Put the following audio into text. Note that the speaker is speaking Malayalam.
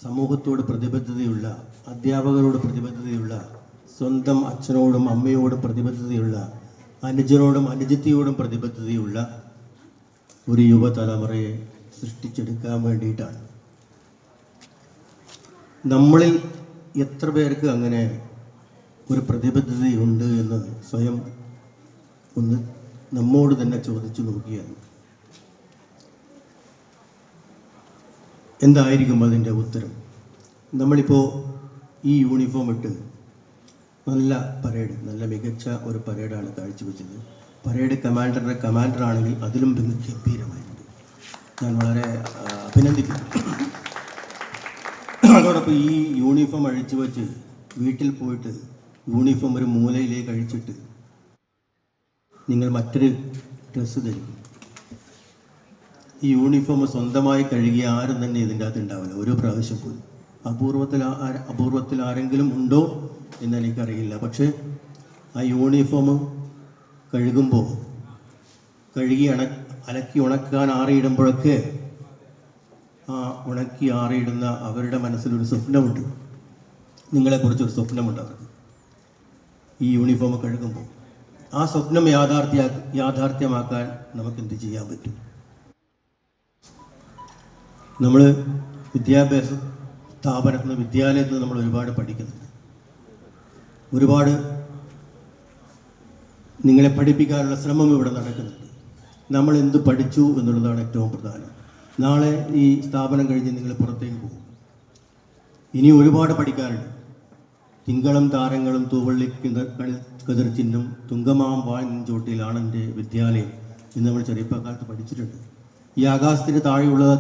സമൂഹത്തോട് പ്രതിബദ്ധതയുള്ള, അധ്യാപകരോട് പ്രതിബദ്ധതയുള്ള, സ്വന്തം അച്ഛനോടും അമ്മയോടും പ്രതിബദ്ധതയുള്ള, അനുജനോടും അനുജത്തിയോടും പ്രതിബദ്ധതയുള്ള ഒരു യുവതലമുറയെ സൃഷ്ടിച്ചെടുക്കാൻ വേണ്ടിയിട്ടാണ്. നമ്മളിൽ എത്ര പേർക്ക് അങ്ങനെ ഒരു പ്രതിബദ്ധതയുണ്ട് എന്ന് സ്വയം ഒന്ന് നമ്മോട് തന്നെ ചോദിച്ചു നോക്കിയാൽ എന്തായിരിക്കും അതിൻ്റെ ഉത്തരം? നമ്മളിപ്പോൾ ഈ യൂണിഫോം ഇട്ട് നല്ല പരേഡ്, നല്ല മികച്ച ഒരു പരേഡാണ് കാഴ്ചവെച്ചത്. പരേഡ് കമാൻഡറാണെങ്കിൽ അതിലും ഗംഭീരമായിട്ടുണ്ട്. ഞാൻ വളരെ അഭിനന്ദിക്കുന്നു. അതോടൊപ്പം ഈ യൂണിഫോം അഴിച്ചു വെച്ച് വീട്ടിൽ പോയിട്ട് യൂണിഫോം ഒരു മൂലയിലേക്ക് അഴിച്ചിട്ട് നിങ്ങൾ മറ്റൊരു ഡ്രസ്സ് ധരിക്കും. ഈ യൂണിഫോം സ്വന്തമായി കഴുകിയ ആരും തന്നെ ഇതിൻ്റെ അകത്ത് ഉണ്ടാവില്ല, ഒരു പ്രാവശ്യം പോലും. അപൂർവത്തിൽ ആരെങ്കിലും ഉണ്ടോ എന്ന് എനിക്കറിയില്ല. പക്ഷേ ആ യൂണിഫോം കഴുകുമ്പോൾ, കഴുകി അലക്കി ഉണക്കാൻ ആറിയിടുമ്പോഴൊക്കെ ആ ഉണക്കി ആറിയിടുന്ന അവരുടെ മനസ്സിലൊരു സ്വപ്നമുണ്ട്. നിങ്ങളെക്കുറിച്ചൊരു സ്വപ്നമുണ്ട് അവർക്ക്. ഈ യൂണിഫോം കഴുകുമ്പോൾ ആ സ്വപ്നം യാഥാർത്ഥ്യമാക്കാൻ നമുക്ക് എന്ത് ചെയ്യാൻ പറ്റും? നമ്മൾ വിദ്യാഭ്യാസ സ്ഥാപനത്തിൽ നിന്ന്, വിദ്യാലയത്തിൽ നിന്ന് നമ്മൾ ഒരുപാട് പഠിക്കുന്നുണ്ട്. ഒരുപാട് നിങ്ങളെ പഠിപ്പിക്കാനുള്ള ശ്രമം ഇവിടെ നടക്കുന്നുണ്ട്. നമ്മൾ എന്ത് പഠിച്ചു എന്നുള്ളതാണ് ഏറ്റവും പ്രധാനം. നാളെ ഈ സ്ഥാപനം കഴിഞ്ഞ് നിങ്ങൾ പുറത്തേക്ക് പോകും. ഇനി ഒരുപാട് പഠിക്കാനുണ്ട്. തിങ്കളും താരങ്ങളും തൂവള്ളി കതിർച്ചിന്നും തുങ്കമാം വാഴ്ചോട്ടിലാണെൻ്റെ വിദ്യാലയം എന്ന് നമ്മൾ ചെറിയക്കാലത്ത് പഠിച്ചിട്ടുണ്ട്. ഈ ആകാശത്തിന് താഴെയുള്ളത്